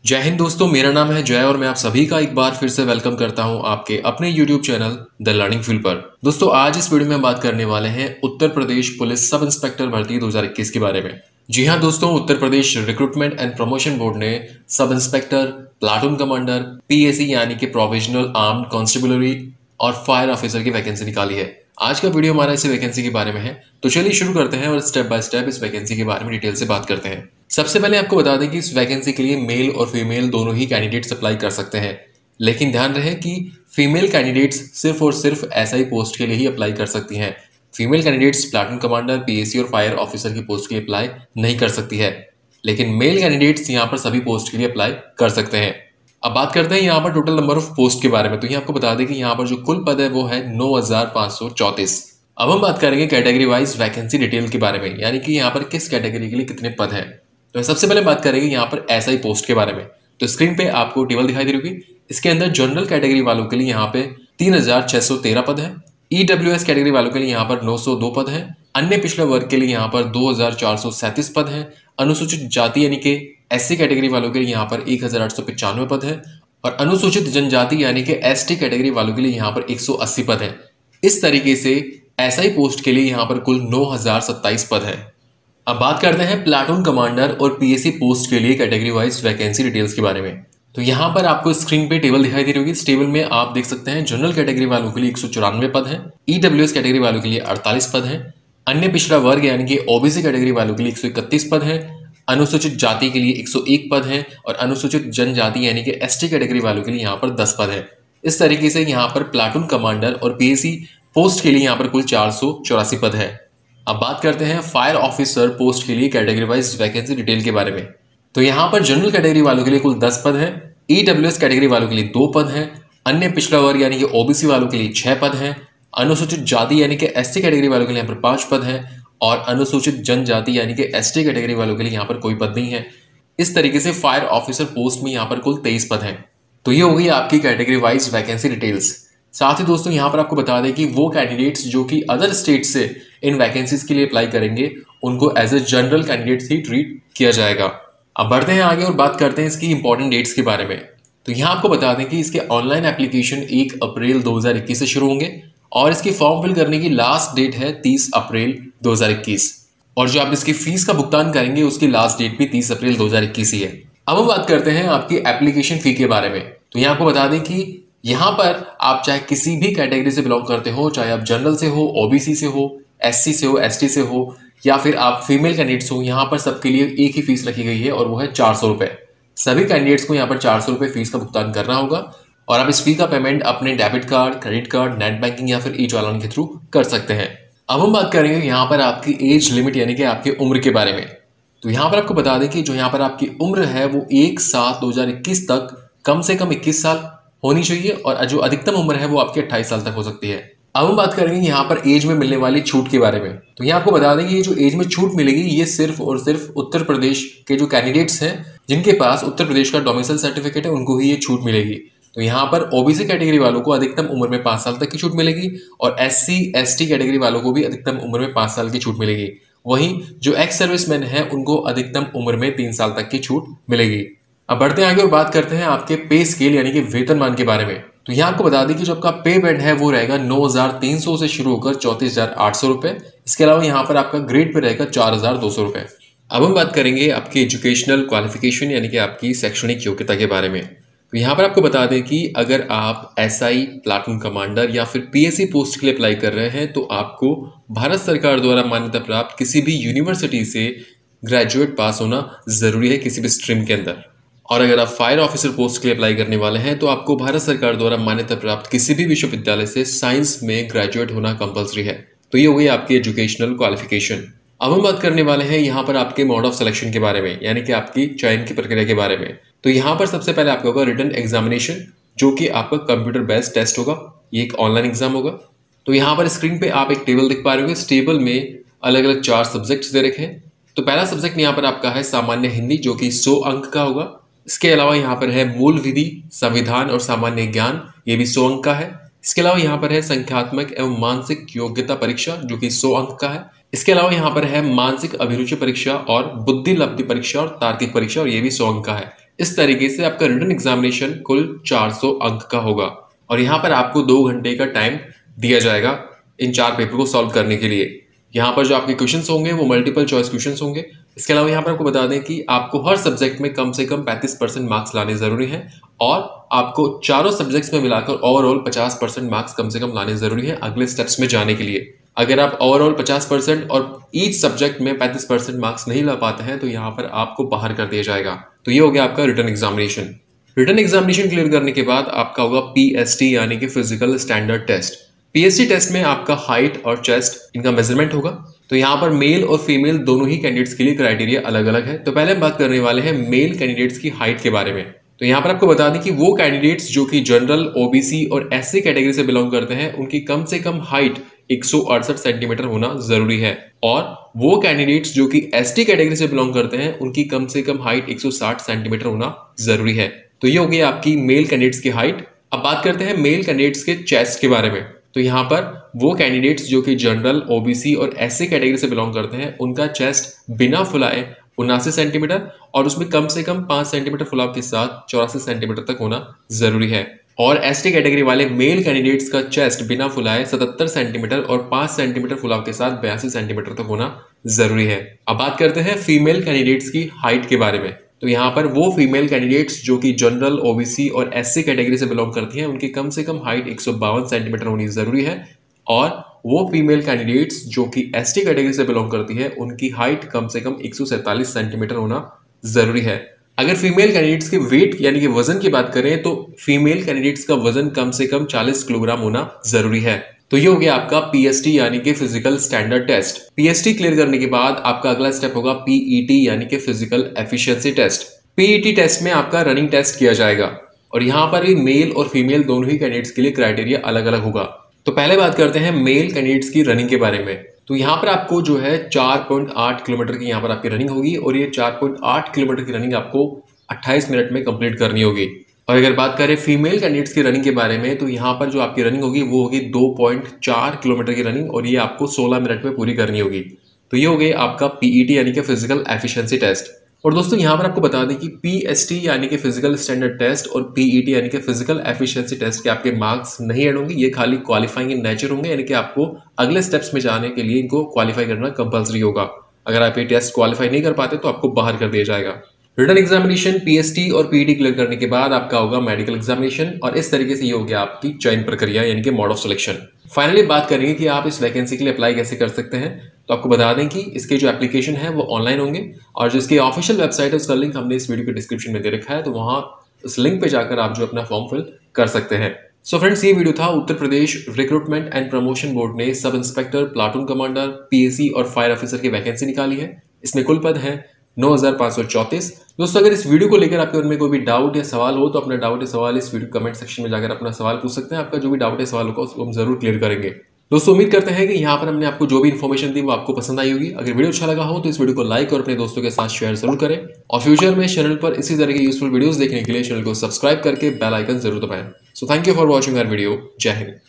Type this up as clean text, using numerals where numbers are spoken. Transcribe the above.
जय हिंद दोस्तों, मेरा नाम है जय और मैं आप सभी का एक बार फिर से वेलकम करता हूं आपके अपने YouTube channel the learning field पर। दोस्तों, आज इस वीडियो में हम बात करने वाले हैं Uttar Pradesh police sub inspector भर्ती 2021 के बारे में। जी हां दोस्तों, Uttar Pradesh recruitment and promotion board ने sub inspector, platoon commander, PAC यानी कि प्रोविजनल आर्म्ड कांस्टेबलरी और फायर ऑफिसर की वैकेंसी निकाली है। आज का वीडियो हमारा इसी वैकेंसी के बारे में है, तो चलिए शुरू करते हैं और स्टेप बाय स्टेप इस वैकेंसी के बारे में डिटेल से बात करते हैं। सबसे पहले आपको बता दें कि इस वैकेंसी के लिए मेल और फीमेल दोनों ही कैंडिडेट्स अप्लाई कर सकते हैं, लेकिन ध्यान रहे कि फीमेल कैंडिडेट्स सिर्फ और सिर्फ SI पोस्ट के लिए ही अप्लाई कर सकती हैं। Female candidates platoon commander, PAC और फायर ऑफिसर की पोस्ट के लिए अप्लाई नहीं कर सकती है, लेकिन मेल कैंडिडेट्स यहाँ पर सभी पोस्ट के लिए अप्लाई कर सकते हैं। अब बात करते हैं यहाँ पर टोटल नंबर ऑफ पोस्ट के बारे में। तो यहाँ आपको बता दें कि यहाँ पर जो कुल पद है वो है 9,534। अब हम बात करेंगे कैटेगरी वाइज वैकेंसी डिटेल के बारे में, यानी कि यहाँ पर किस कैटेगरी के लिए कितने पद हैं। तो सबसे पहले बात करेंगे यहाँ पर SI पोस्ट के बारे में। तो स्क्रीन पे आपको टेबल दिखाई दे रही होगी। इसके अंदर जनरल कैटेगरी वालों के लिए यहाँ पे 3,613 पद है। EWS कैटेगरी वालों के लिए यहाँ पर 902 पद है। अन्य पिछड़ा वर्ग के लिए यहाँ पर 2,437 पद है। अनुसूचित जाति यानी कि SC कैटेगरी वालों के लिए यहाँ पर 1,895 पद है और अनुसूचित जनजाति यानी कि ST कैटेगरी वालों के लिए यहाँ पर 180 पद है। इस तरीके से SI पोस्ट के लिए यहाँ पर कुल 9,027 पद है। अब बात करते हैं प्लाटून कमांडर और PAC पोस्ट के लिए कैटेगरी वाइज वैकेंसी डिटेल्स के बारे में। तो यहाँ पर आपको स्क्रीन पे टेबल दिखाई दे रही होगी। इस टेबल में आप देख सकते हैं जनरल कैटेगरी वालों के लिए 194 पद हैं। EWS कैटेगरी वालों के लिए 48 पद हैं। अन्य पिछड़ा वर्ग यानी कि OBC कैटेगरी वालों के लिए 131 पद हैं। अनुसूचित जाति के लिए 101 पद हैं और अनुसूचित जनजाति यानी कि ST कैटेगरी वालों के लिए यहाँ पर 10 पद है। इस तरीके से यहाँ पर प्लाटून कमांडर और PAC पोस्ट के लिए यहाँ पर कुल 484 पद है। अब बात करते हैं फायर ऑफिसर पोस्ट के लिए कैटेगरी वाइज वैकेंसी डिटेल के बारे में। तो यहाँ पर जनरल कैटेगरी वालों के लिए कुल 10 पद हैं। EWS कैटेगरी वालों के लिए 2 पद हैं। अन्य पिछड़ा वर्ग यानी कि OBC वालों के लिए 6 पद हैं। अनुसूचित जाति यानी कि SC कैटेगरी वालों के लिए यहाँ पर 5 पद हैं और अनुसूचित जनजाति यानी कि ST कैटेगरी वालों के लिए यहाँ पर कोई पद नहीं है। इस तरीके से फायर ऑफिसर पोस्ट में यहाँ पर कुल 23 पद हैं। तो ये हो गई आपकी कैटेगरी वाइज वैकेंसी डिटेल्स। साथ ही दोस्तों यहाँ पर आपको बता दें कि वो कैंडिडेट्स जो कि अदर स्टेट से इन वैकेंसीज के लिए अप्लाई करेंगे उनको एज ए जनरल कैंडिडेट्स ही ट्रीट किया जाएगा। अब बढ़ते हैं आगे और बात करते हैं इसकी इंपॉर्टेंट डेट्स के बारे में। तो यहाँ आपको बता दें कि इसके ऑनलाइन एप्लीकेशन 1 अप्रैल 2021 से शुरू होंगे और इसकी फॉर्म फिल करने की लास्ट डेट है 30 अप्रैल 2021 और जो आप इसकी फीस का भुगतान करेंगे उसकी लास्ट डेट भी 30 अप्रैल 2021 ही है। अब हम बात करते हैं आपकी एप्लीकेशन फी के बारे में। तो यहाँ आपको बता दें कि यहाँ पर आप चाहे किसी भी कैटेगरी से बिलोंग करते हो, चाहे आप जनरल से हो, OBC से हो, SC से हो, ST से हो या फिर आप फीमेल कैंडिडेट्स हो, यहाँ पर सबके लिए एक ही फीस रखी गई है और वो है 400 रुपये। सभी कैंडिडेट्स को यहाँ पर 400 रुपये फीस का भुगतान करना होगा और आप इस फी का पेमेंट अपने debit card, credit card, net banking या फिर ई-चालान के थ्रू कर सकते हैं। अब हम बात करेंगे यहाँ पर आपकी एज लिमिट यानी कि आपकी उम्र के बारे में। तो यहाँ पर आपको बता दें कि जो यहाँ पर आपकी उम्र है वो 1/7/2021 तक कम से कम 21 साल होनी चाहिए और जो अधिकतम उम्र है वो आपकी 28 साल तक हो सकती है। अब हम बात करेंगे यहाँ पर एज में मिलने वाली छूट के बारे में। तो यहाँ आपको बता दें कि ये जो एज में छूट मिलेगी ये सिर्फ और सिर्फ उत्तर प्रदेश के जो कैंडिडेट्स हैं जिनके पास उत्तर प्रदेश का डोमिसाइल सर्टिफिकेट है उनको ही ये छूट मिलेगी। तो यहाँ पर OBC कैटेगरी वालों को अधिकतम उम्र में 5 साल तक की छूट मिलेगी और SC ST कैटेगरी वालों को भी अधिकतम उम्र में 5 साल की छूट मिलेगी। वहीं जो एक्स सर्विसमैन है उनको अधिकतम उम्र में 3 साल तक की छूट मिलेगी। अब बढ़ते हैं आगे और बात करते हैं आपके पे स्केल यानी कि वेतनमान के बारे में। तो यहाँ आपको बता दें कि जो आपका पे बैंड है वो रहेगा 9,300 से शुरू होकर 34,800 रुपये। इसके अलावा यहाँ पर आपका ग्रेड पे रहेगा 4,200 रुपये। अब हम बात करेंगे आपकी एजुकेशनल क्वालिफिकेशन यानी कि आपकी शैक्षणिक योग्यता के बारे में। तो यहाँ पर आपको बता दें कि अगर आप SI, प्लाटून कमांडर या फिर PAC पोस्ट के लिए अप्लाई कर रहे हैं तो आपको भारत सरकार द्वारा मान्यता प्राप्त किसी भी यूनिवर्सिटी से ग्रेजुएट पास होना जरूरी है किसी भी स्ट्रीम के अंदर। और अगर आप फायर ऑफिसर पोस्ट के लिए अप्लाई करने वाले हैं तो आपको भारत सरकार द्वारा मान्यता प्राप्त किसी भी विश्वविद्यालय से साइंस में ग्रेजुएट होना कंपलसरी है। तो ये हो गई आपकी एजुकेशनल क्वालिफिकेशन। अब हम बात करने वाले हैं यहाँ पर आपके मोड ऑफ सिलेक्शन के बारे में, यानी कि आपकी चयन की प्रक्रिया के बारे में। तो यहाँ पर सबसे पहले आपका होगा रिटन एग्जामिनेशन, जो कि आपका कंप्यूटर बेस्ड टेस्ट होगा। ये एक ऑनलाइन एग्जाम होगा। तो यहाँ पर स्क्रीन पे आप एक टेबल देख पा रहे होंगे। इस टेबल में अलग अलग 4 सब्जेक्ट्स दे रखे हैं। तो पहला सब्जेक्ट यहाँ पर आपका है सामान्य हिंदी, जो कि 100 अंक का होगा। इसके अलावा यहाँ पर है मूल विधि, संविधान और सामान्य ज्ञान, ये भी 100 अंक का है। इसके अलावा यहाँ पर है संख्यात्मक एवं मानसिक योग्यता परीक्षा, जो कि 100 अंक का है। इसके अलावा यहाँ पर है मानसिक अभिरुचि परीक्षा और बुद्धि लब्धि परीक्षा और तार्किक परीक्षा, और ये भी 100 अंक का है। इस तरीके से आपका रिटन एग्जामिनेशन कुल 400 अंक का होगा और यहाँ पर आपको 2 घंटे का टाइम दिया जाएगा इन 4 पेपर को सॉल्व करने के लिए। यहाँ पर जो आपके क्वेश्चंस होंगे वो मल्टीपल चॉइस क्वेश्चंस होंगे। इसके अलावा यहाँ पर आपको बता दें कि आपको हर सब्जेक्ट में कम से कम 35% मार्क्स लाने जरूरी हैं और आपको चारों सब्जेक्ट्स में मिलाकर ओवरऑल 50% मार्क्स कम से कम लाने जरूरी है अगले स्टेप्स में जाने के लिए। अगर आप ओवरऑल 50% और ईच सब्जेक्ट में 35% मार्क्स नहीं ला पाते हैं तो यहाँ पर आपको बाहर कर दिया जाएगा। तो ये हो गया आपका written examination. Written examination clear करने के बाद आपका होगा पीएसटी यानी कि physical standard test. PST test में आपका हाइट और चेस्ट इनका मेजरमेंट होगा। तो यहाँ पर मेल और फीमेल दोनों ही कैंडिडेट्स के लिए क्राइटेरिया अलग अलग है। तो पहले हम बात करने वाले हैं मेल कैंडिडेट्स की हाइट के बारे में। तो यहाँ पर आपको बता दें कि वो कैंडिडेट्स जो कि जनरल, ओबीसी और एससी कैटेगरी से बिलोंग करते हैं उनकी कम से कम हाइट 168 सेंटीमीटर होना जरूरी है और वो कैंडिडेट्स जो कि एसटी कैटेगरी से बिलोंग करते हैं उनकी कम से कम हाइट 160 सेंटीमीटर होना जरूरी है। तो ये हो गई आपकी मेल कैंडिडेट्स की हाइट। अब बात करते हैं मेल कैंडिडेट्स के चेस्ट के बारे में। तो यहाँ पर वो कैंडिडेट्स जो कि जनरल, ओबीसी और एससी कैटेगरी से बिलोंग करते हैं उनका चेस्ट बिना फुलाए 79 सेंटीमीटर और उसमें कम से कम 5 सेंटीमीटर फुलाव के साथ 84 सेंटीमीटर तक होना जरूरी है। और एसटी कैटेगरी वाले मेल कैंडिडेट्स का चेस्ट बिना फुलाए 77 सेंटीमीटर और 5 सेंटीमीटर फुलाव के साथ 82 सेंटीमीटर तक होना जरूरी है। अब बात करते हैं फीमेल कैंडिडेट्स की हाइट के बारे में। तो यहाँ पर वो फीमेल कैंडिडेट्स जो कि जनरल, ओबीसी और एससी कैटेगरी से बिलोंग करती हैं उनकी कम से कम हाइट 152 सेंटीमीटर होनी जरूरी है और वो फीमेल कैंडिडेट्स जो कि एसटी कैटेगरी से बिलोंग करती है उनकी हाइट कम से कम 147 सेंटीमीटर होना जरूरी है। अगर फीमेल कैंडिडेट्स के वेट यानी कि वजन की बात करें तो फीमेल कैंडिडेट्स का वजन कम से कम 40 किलोग्राम होना जरूरी है। तो ये हो गया आपका पीएसटी यानी कि physical standard test. PST clear करने के बाद आपका अगला स्टेप होगा पीईटी यानी कि physical efficiency test. PET test में आपका रनिंग टेस्ट किया जाएगा और यहाँ पर भी मेल और फीमेल दोनों ही कैंडिडेट्स के लिए क्राइटेरिया अलग अलग होगा। तो पहले बात करते हैं मेल कैंडिडेट्स की रनिंग के बारे में। तो यहाँ पर आपको जो है 4.8 किलोमीटर की यहाँ पर आपकी रनिंग होगी और ये 4.8 किलोमीटर की रनिंग आपको 28 मिनट में कंप्लीट करनी होगी। और अगर बात करें फीमेल कैंडिडेट्स की रनिंग के बारे में तो यहाँ पर जो आपकी रनिंग होगी वो होगी 2.4 किलोमीटर की रनिंग और ये आपको 16 मिनट में पूरी करनी होगी। तो ये हो गई आपका पीईटी यानी कि फिजिकल एफिशिएंसी टेस्ट। और दोस्तों यहाँ पर आपको बता दें कि पीएसटी यानी कि फिजिकल स्टैंडर्ड टेस्ट और पीईटी यानी कि फिजिकल एफिशिएंसी टेस्ट के आपके मार्क्स नहीं ऐड होंगे। ये खाली क्वालिफाइंग इन नेचर होंगे यानी कि आपको अगले स्टेप्स में जाने के लिए इनको क्वालिफाई करना कंपलसरी होगा। अगर आप ये टेस्ट क्वालिफाई नहीं कर पाते तो आपको बाहर कर दिया जाएगा। रिटन एग्जामिनेशन पीएसटी और पीईटी क्लियर करने के बाद आपका होगा मेडिकल एग्जामिनेशन और इस तरीके से ये हो गया आपकी चयन प्रक्रिया यानी कि मोड ऑफ सिलेक्शन। फाइनली बात करेंगे कि आप इस वैकेंसी के लिए अप्लाई कैसे कर सकते हैं। तो आपको बता दें कि इसके जो एप्लीकेशन है वो ऑनलाइन होंगे और जो इसकी ऑफिशियल वेबसाइट है उसका लिंक हमने इस वीडियो के डिस्क्रिप्शन में दे रखा है। तो वहां उस लिंक पे जाकर आप जो अपना फॉर्म फिल कर सकते हैं। सो फ्रेंड्स, ये वीडियो था Uttar Pradesh recruitment and promotion board ने sub inspector, platoon commander, PAC और फायर ऑफिसर की वैकेंसी निकाली है। इसमें कुल पद है 9534। दोस्तों, अगर इस वीडियो को लेकर आपके मन में कोई भी डाउट या सवाल हो तो अपना डाउट या सवाल इस वीडियो कमेंट सेक्शन में जाकर अपना सवाल पूछ सकते हैं। आपका जो भी डाउट या सवाल होगा उसको हम जरूर क्लियर करेंगे। दोस्तों, उम्मीद करते हैं कि यहाँ पर हमने आपको जो भी इन्फॉर्मेशन दी वो आपको पसंद आई होगी। अगर वीडियो अच्छा लगा हो तो इस वीडियो को लाइक और अपने दोस्तों के साथ शेयर जरूर करें और फ्यूचर में चैनल पर इसी तरह के यूजफुल वीडियोस देखने के लिए चैनल को सब्सक्राइब करके बेल आइकन जरूर दबाएं। So thank you for watching our video. जय हिंद।